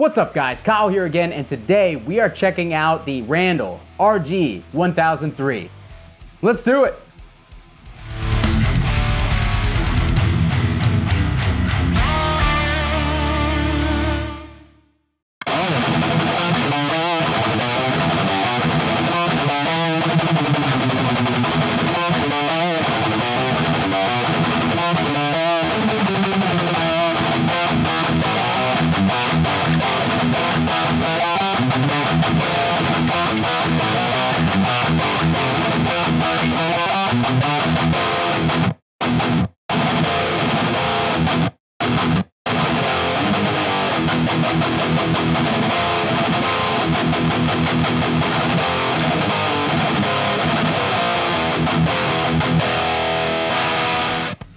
What's up guys, Kyle here again, and today we are checking out the Randall RG1003. Let's do it!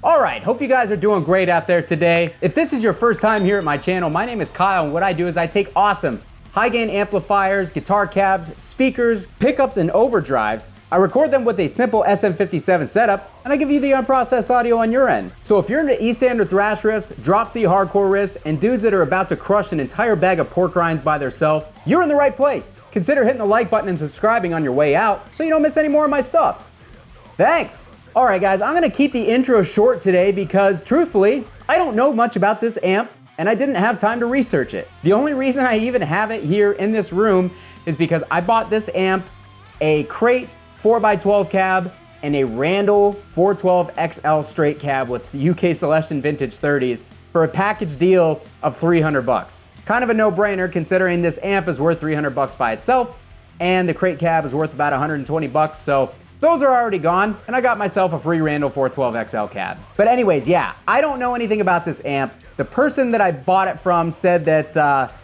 Alright, hope you guys are doing great out there today. If this is your first time here at my channel, my name is Kyle, and what I do is I take awesome high gain amplifiers, guitar cabs, speakers, pickups, and overdrives. I record them with a simple SM57 setup, and I give you the unprocessed audio on your end. So if you're into E-standard thrash riffs, drop C hardcore riffs, and dudes that are about to crush an entire bag of pork rinds by themselves, you're in the right place. Consider hitting the like button and subscribing on your way out so you don't miss any more of my stuff. Thanks! Alright guys, I'm gonna keep the intro short today because truthfully, I don't know much about this amp and I didn't have time to research it. The only reason I even have it here in this room is because I bought this amp, a crate 4x12 cab, and a Randall 412 XL straight cab with UK Celestion vintage 30s for a package deal of 300 bucks. Kind of a no-brainer considering this amp is worth 300 bucks by itself and the crate cab is worth about 120 bucks, so those are already gone, and I got myself a free Randall 412 XL cab. But anyways, yeah, I don't know anything about this amp. The person that I bought it from said that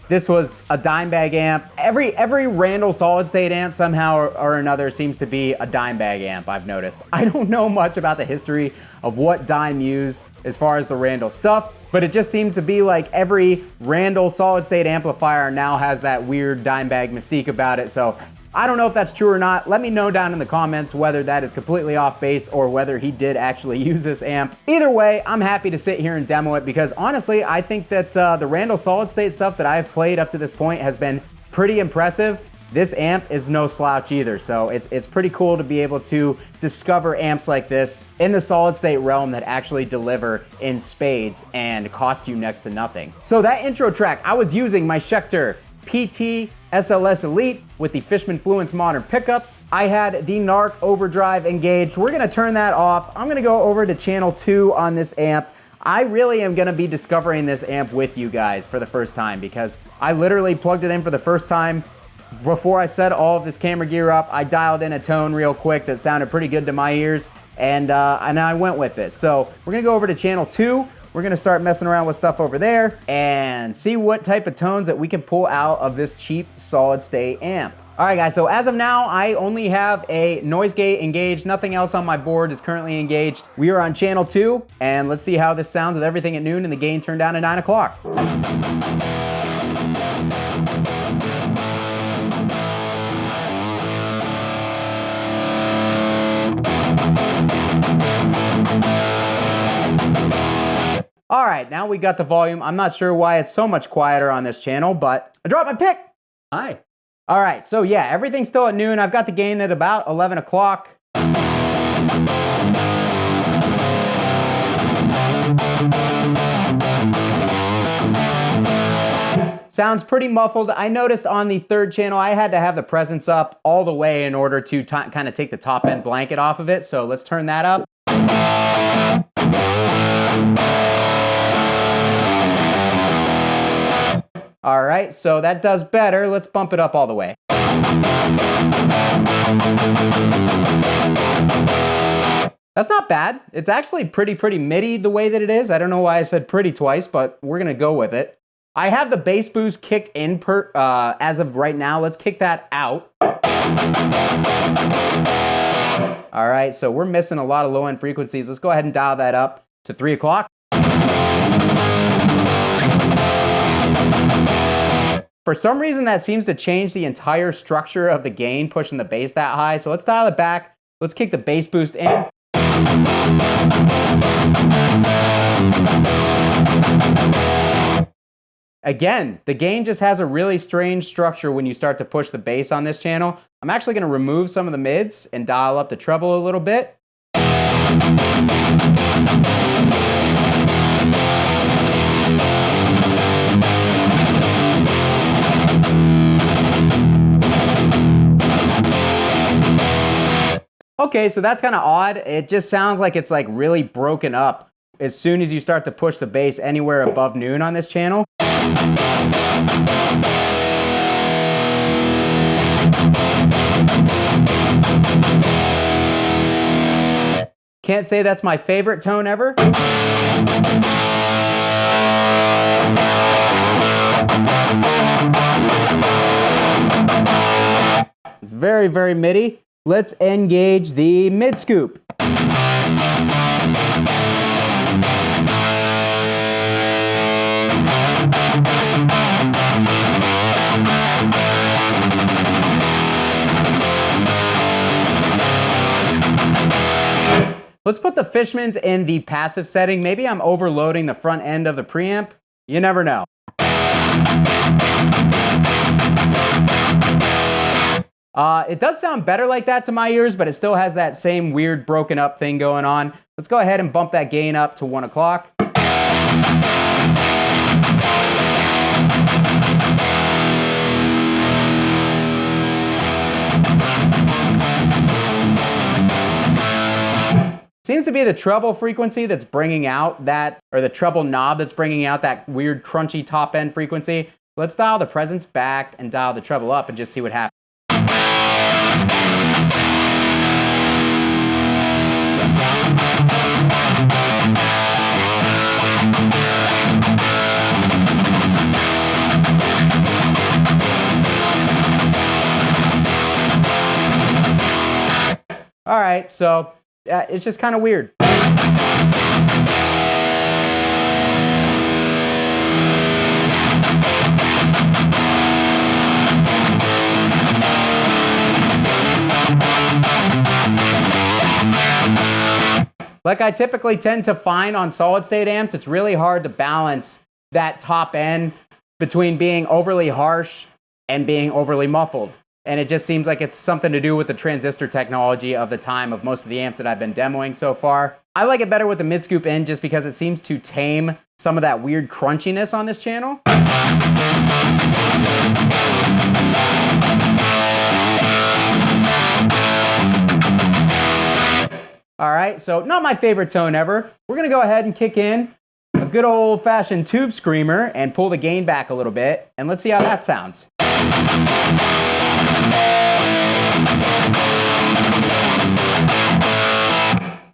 this was a Dimebag amp. Every Randall solid state amp somehow or another seems to be a Dimebag amp, I've noticed. I don't know much about the history of what Dime used as far as the Randall stuff, but it just seems to be like every Randall solid state amplifier now has that weird Dimebag mystique about it, so I don't know if that's true or not. Let me know down in the comments whether that is completely off base or whether he did actually use this amp. Either way, I'm happy to sit here and demo it because honestly, I think that the Randall solid state stuff that I've played up to this point has been pretty impressive. This amp is no slouch either, so it's pretty cool to be able to discover amps like this in the solid state realm that actually deliver in spades and cost you next to nothing. So that intro track, I was using my Schecter PT SLS Elite with the Fishman Fluence modern pickups. I had the NARC Overdrive engaged. We're gonna turn that off. I'm gonna go over to channel 2 on this amp. I really am gonna be discovering this amp with you guys for the first time because I literally plugged it in for the first time. Before I set all of this camera gear up, I dialed in a tone real quick that sounded pretty good to my ears, and I went with it. So we're gonna go over to channel 2. We're gonna start messing around with stuff over there and see what type of tones that we can pull out of this cheap solid state amp. All right guys, so as of now, I only have a noise gate engaged. Nothing else on my board is currently engaged. We are on channel 2, and let's see how this sounds with everything at noon and the gain turned down at 9 o'clock. All right, now we got the volume. I'm not sure why it's so much quieter on this channel, but I dropped my pick. Hi. All right, so yeah, everything's still at noon. I've got the gain at about 11 o'clock. Sounds pretty muffled. I noticed on the third channel, I had to have the presence up all the way in order to kind of take the top end blanket off of it. So let's turn that up. All right, so that does better. Let's bump it up all the way. That's not bad. It's actually pretty MIDI the way that it is. I don't know why I said pretty twice, but we're gonna go with it. I have the bass boost kicked in as of right now. Let's kick that out. All right, so we're missing a lot of low end frequencies. Let's go ahead and dial that up to 3 o'clock. For some reason, that seems to change the entire structure of the gain, pushing the bass that high. So let's dial it back. Let's kick the bass boost in. Again, the gain just has a really strange structure when you start to push the bass on this channel. I'm actually going to remove some of the mids and dial up the treble a little bit. Okay, so that's kind of odd. It just sounds like it's like really broken up as soon as you start to push the bass anywhere above noon on this channel. Can't say that's my favorite tone ever. It's very, very MIDI. Let's engage the mid scoop. Let's put the Fishmans in the passive setting. Maybe I'm overloading the front end of the preamp. You never know. It does sound better like that to my ears, but it still has that same weird broken up thing going on. Let's go ahead and bump that gain up to 1 o'clock. Seems to be the treble frequency that's bringing out that, or the treble knob that's bringing out that weird crunchy top end frequency. Let's dial the presence back and dial the treble up and just see what happens. All right, so it's just kind of weird. Like I typically tend to find on solid state amps, it's really hard to balance that top end between being overly harsh and being overly muffled. And it just seems like it's something to do with the transistor technology of the time of most of the amps that I've been demoing so far. I like it better with the mid-scoop in just because it seems to tame some of that weird crunchiness on this channel. All right, so not my favorite tone ever. We're gonna go ahead and kick in a good old-fashioned tube screamer and pull the gain back a little bit, and let's see how that sounds.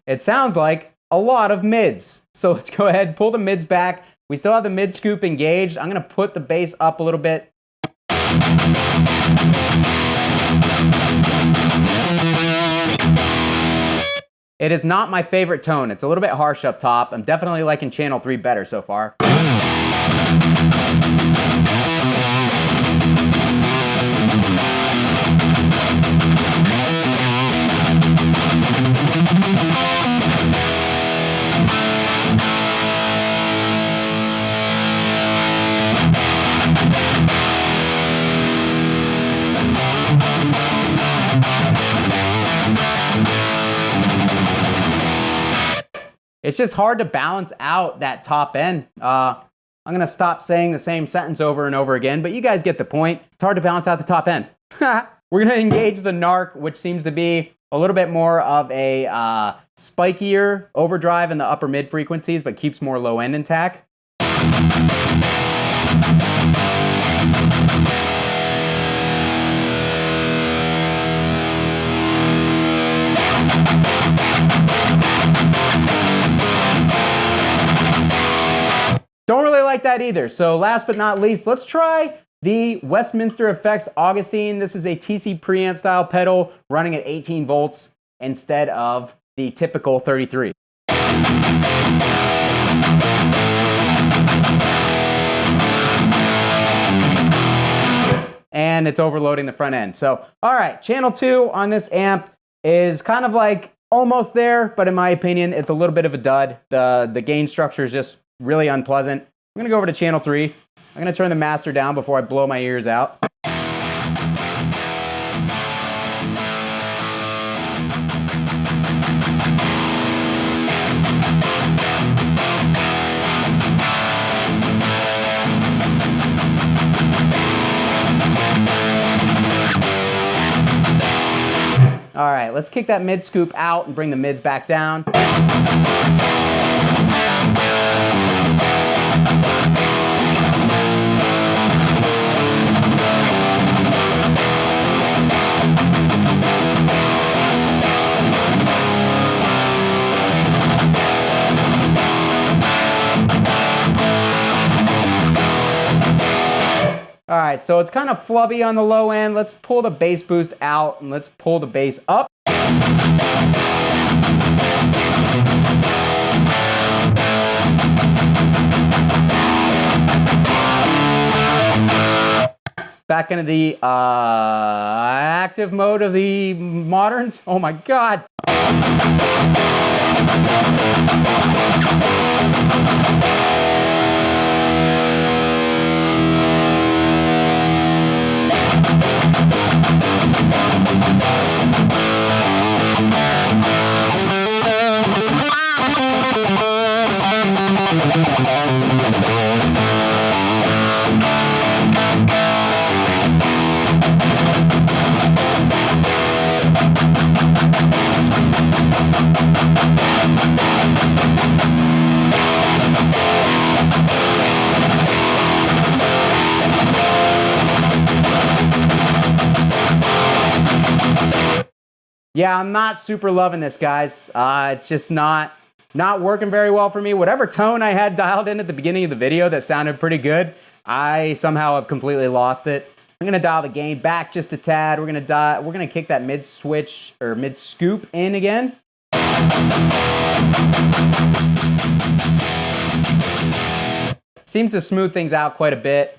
It sounds like a lot of mids. So let's go ahead and pull the mids back. We still have the mid scoop engaged. I'm gonna put the bass up a little bit. It is not my favorite tone. It's a little bit harsh up top. I'm definitely liking channel 3 better so far. It's just hard to balance out that top end. I'm gonna stop saying the same sentence over and over again, but you guys get the point. It's hard to balance out the top end. We're gonna engage the NARC, which seems to be a little bit more of a spikier overdrive in the upper mid frequencies, but keeps more low end intact. Don't really like that either. So last but not least, let's try the Westminster Effects Augustine. This is a TC preamp style pedal running at 18 volts instead of the typical 33. And it's overloading the front end. So, all right, channel 2 on this amp is kind of like almost there, but in my opinion, it's a little bit of a dud. The gain structure is just really unpleasant. I'm gonna go over to channel 3. I'm gonna turn the master down before I blow my ears out. All right, let's kick that mid scoop out and bring the mids back down. All right, so it's kind of flubby on the low end. Let's pull the bass boost out and let's pull the bass up. Back into the active mode of the moderns. Oh my God. Yeah, I'm not super loving this, guys. It's just not working very well for me. Whatever tone I had dialed in at the beginning of the video that sounded pretty good, I somehow have completely lost it. I'm gonna dial the gain back just a tad. We're gonna kick that mid switch or mid scoop in again. Seems to smooth things out quite a bit.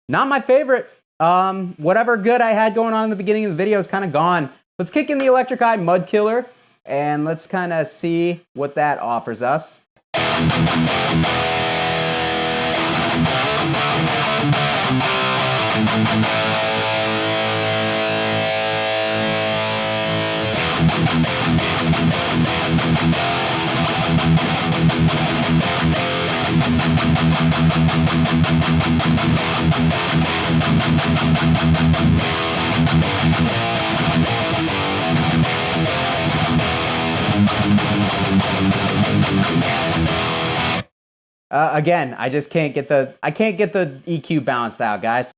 Not my favorite. Whatever good I had going on in the beginning of the video is kind of gone. Let's kick in the Electric Eye Mud Killer and let's kind of see what that offers us. Again, I just can't get the EQ balanced out, guys.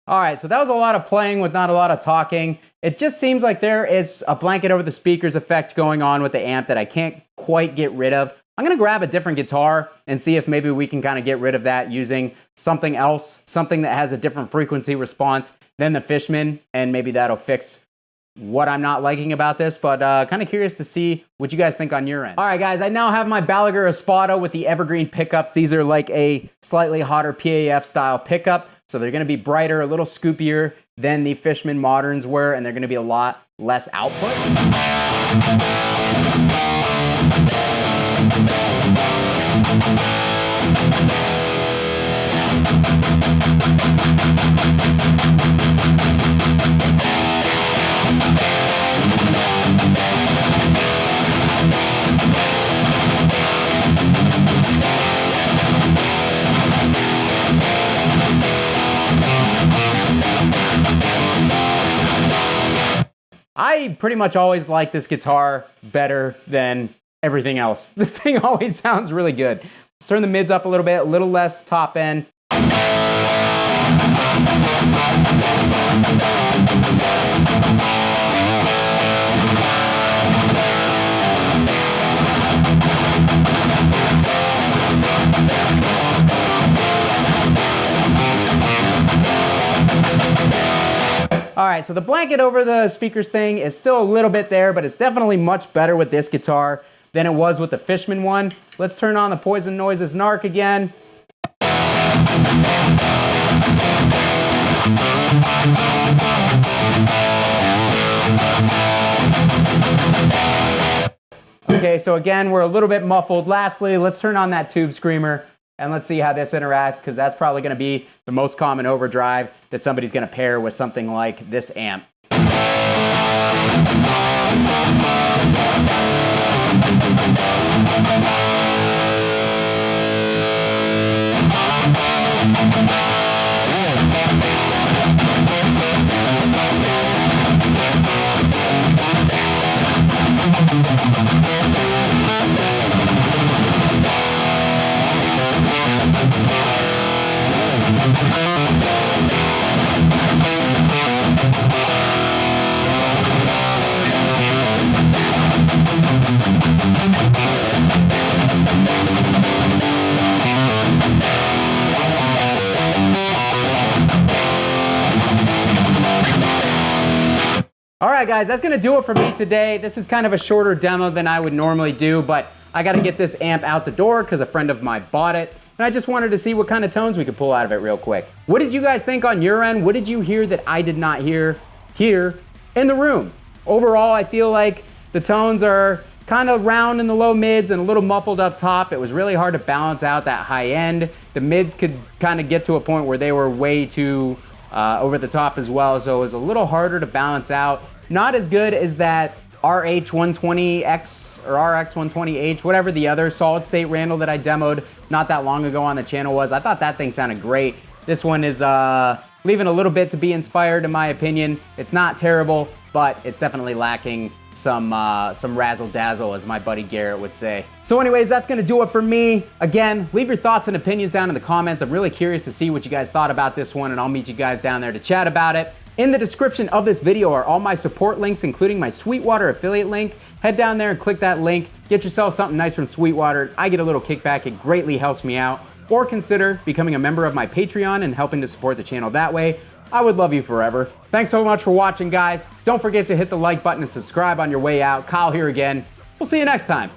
All right, so that was a lot of playing with not a lot of talking. It just seems like there is a blanket over the speakers effect going on with the amp that I can't quite get rid of. I'm gonna grab a different guitar and see if maybe we can kind of get rid of that using something else, something that has a different frequency response than the Fishman, and maybe that'll fix what I'm not liking about this, but kind of curious to see what you guys think on your end. All right, guys, I now have my Balaguer Espada with the Evergreen pickups. These are like a slightly hotter PAF style pickup, so they're gonna be brighter, a little scoopier than the Fishman Moderns were, and they're gonna be a lot less output. I pretty much always like this guitar better than everything else. This thing always sounds really good. Let's turn the mids up a little bit, a little less top end. All right, so the blanket over the speakers thing is still a little bit there, but it's definitely much better with this guitar than it was with the Fishman one. Let's turn on the Poison Noises Narc again. Okay, so again, we're a little bit muffled. Lastly, let's turn on that Tube Screamer and let's see how this interacts, because that's probably gonna be the most common overdrive that somebody's gonna pair with something like this amp. All right, guys, that's gonna do it for me today. This is kind of a shorter demo than I would normally do, but I gotta get this amp out the door because a friend of mine bought it, and I just wanted to see what kind of tones we could pull out of it real quick. What did you guys think on your end? What did you hear that I did not hear here in the room? Overall, I feel like the tones are kind of round in the low mids and a little muffled up top. It was really hard to balance out that high end. The mids could kind of get to a point where they were way too over the top as well, so it was a little harder to balance out. Not as good as that RH120X or RX120H, whatever the other solid state Randall that I demoed not that long ago on the channel was. I thought that thing sounded great. This one is leaving a little bit to be inspired in my opinion. It's not terrible, but it's definitely lacking some razzle dazzle, as my buddy Garrett would say. So anyways, that's gonna do it for me. Again, leave your thoughts and opinions down in the comments. I'm really curious to see what you guys thought about this one, and I'll meet you guys down there to chat about it. In the description of this video are all my support links, including my Sweetwater affiliate link. Head down there and click that link. Get yourself something nice from Sweetwater. I get a little kickback. It greatly helps me out. Or consider becoming a member of my Patreon and helping to support the channel that way. I would love you forever. Thanks so much for watching, guys. Don't forget to hit the like button and subscribe on your way out. Kyle here again. We'll see you next time.